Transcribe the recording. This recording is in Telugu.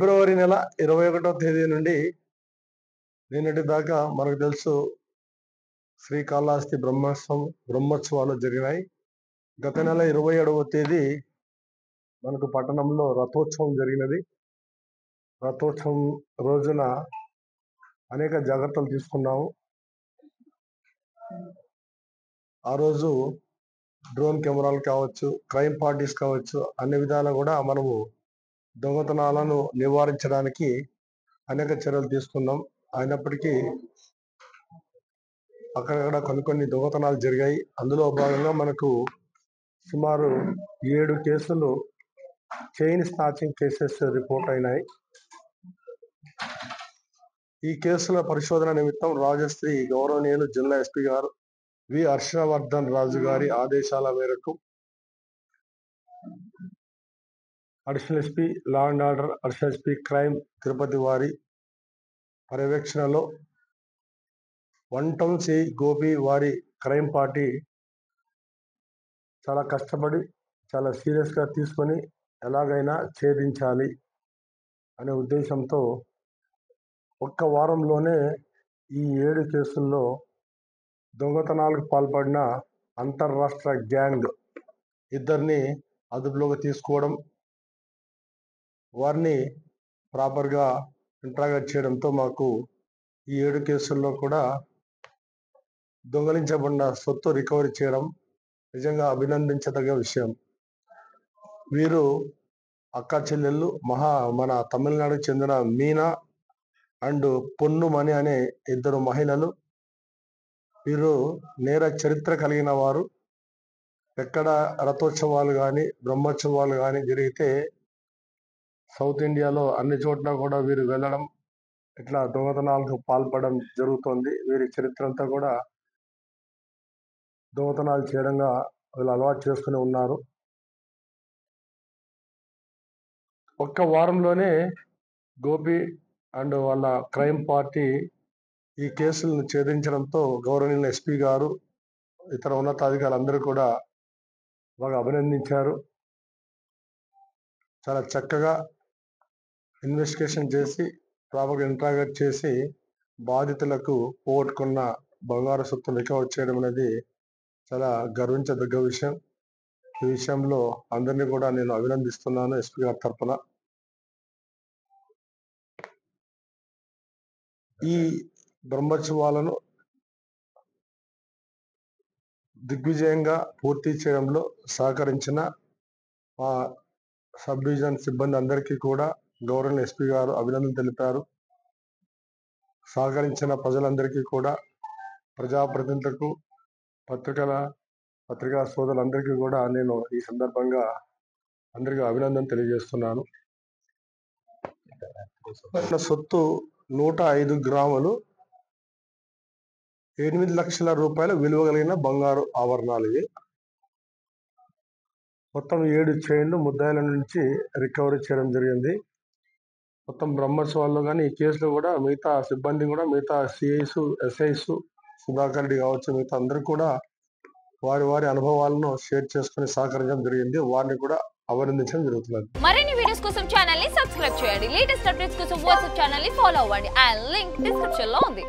ఫిబ్రవరి నెల 21వ తేదీ నుండి నిన్నటి దాకా మనకు తెలుసు శ్రీకాళహస్తి బ్రహ్మోత్సవాలు జరిగినాయి. గత నెల 27వ తేదీ మనకు పట్టణంలో రథోత్సవం జరిగినది. రథోత్సవం రోజున అనేక జాగ్రత్తలు తీసుకున్నాము. ఆ రోజు డ్రోన్ కెమెరాలు కావచ్చు, క్రైమ్ పార్టీస్ కావచ్చు, అన్ని విధాలా కూడా మనము దొంగతనాలను నివారించడానికి అనేక చర్యలు తీసుకున్నాం. అయినప్పటికీ అక్కడక్కడ కొన్ని దొంగతనాలు జరిగాయి. అందులో భాగంగా మనకు సుమారు 7 కేసులు చైన్ స్నాచింగ్ కేసెస్ రిపోర్ట్ అయినాయి. ఈ కేసుల పరిశోధన నిమిత్తం రాజశ్రీ గౌరవనీయులు జిల్లా ఎస్పీ గారు వి హర్షవర్ధన్ రాజు గారి ఆదేశాల మేరకు additional SP law and order, additional SP crime Tirupati వారి పర్యవేక్షణలో 1 టౌన్ సి గోపి వారి క్రైమ్ పార్టీ చాలా కష్టపడి చాలా సీరియస్గా తీసుకొని ఎలాగైనా ఛేదించాలి అనే ఉద్దేశంతో ఒక్క వారంలోనే ఈ 7 కేసుల్లో దొంగతనాలకు పాల్పడిన అంతర్రాష్ట్ర గ్యాంగ్ 2ని అదుపులోకి తీసుకోవడం, వారిని ప్రాపర్గా ఇంట్రాగేట్ చేయడంతో మాకు ఈ 7 కేసుల్లో కూడా దొంగలించబడిన సొత్తు రికవరీ చేయడం నిజంగా అభినందించదగ్గ విషయం. వీరు అక్క చెల్లెళ్ళు మన తమిళనాడుకు చెందిన మీనా అండ్ పొన్నుమణి అనే 2 మహిళలు. వీరు నేర చరిత్ర కలిగిన వారు. ఎక్కడ రథోత్సవాలు కానీ బ్రహ్మోత్సవాలు కానీ జరిగితే సౌత్ ఇండియాలో అన్ని చోట్ల కూడా వీరు వెళ్ళడం, ఇట్లా దొంగతనాలకు పాల్పడడం జరుగుతోంది. వీరి చరిత్ర అంతా కూడా దొంగతనాలు చేయడంగా వీళ్ళు అలవాటు చేసుకుని ఉన్నారు. ఒక్క వారంలోనే గోపి అండ్ వాళ్ళ క్రైమ్ పార్టీ ఈ కేసులను ఛేదించడంతో గౌరవనీయులు ఎస్పీ గారు ఇతర ఉన్నతాధికారులు అందరూ కూడా బాగా అభినందించారు. చాలా చక్కగా ఇన్వెస్టిగేషన్ చేసి ప్రాపర్గా ఇంట్రాగేట్ చేసి బాధితులకు పోగొట్టుకున్న బంగారు సొత్తును రికవర్ చేయడం అనేది చాలా గర్వించదగ్గ విషయం. ఈ విషయంలో అందరినీ కూడా నేను అభినందిస్తున్నాను ఎస్పీ గారి తరఫున. ఈ బ్రహ్మోత్సవాలను దిగ్విజయంగా పూర్తి చేయడంలో సహకరించిన మా సబ్ డివిజన్ సిబ్బంది అందరికీ కూడా గౌరవనీయ ఎస్పీ గారు అభినందనలు తెలిపారు. సహకరించిన ప్రజలందరికీ కూడా, ప్రజాప్రతినిధులకు, పత్రికా సోదరులందరికీ కూడా నేను ఈ సందర్భంగా అందరికీ అభినందన తెలియజేస్తున్నాను. సొత్తు 105 గ్రాములు 8 లక్షల రూపాయల విలువ కలిగిన బంగారు ఆభరణాలు. ఇవి మొత్తం 7 చైన్లు ముద్దాయిల నుంచి రికవరీ చేయడం జరిగింది. మొత్తం బ్రహ్మోత్సవాల్లో కానీ ఈ కేసులో కూడా మిగతా సిబ్బంది కూడా, మిగతా సిఐస్, ఎస్ఐస్, సుధాకర్ రెడ్డి కావచ్చు, మిగతా అందరూ కూడా వారి అనుభవాలను షేర్ చేసుకుని సహకరించడం జరిగింది. వారిని కూడా అభినందించడం జరుగుతున్నది. మరిన్ని వీడియోస్ కోసం ఛానల్ ని సబ్స్క్రైబ్ చేయండి. లేటెస్ట్ అప్డేట్స్ కోసం వాట్సాప్ ఛానల్ ని ఫాలో అవ్వండి. ఆ లింక్ డిస్క్రిప్షన్ లో ఉంది.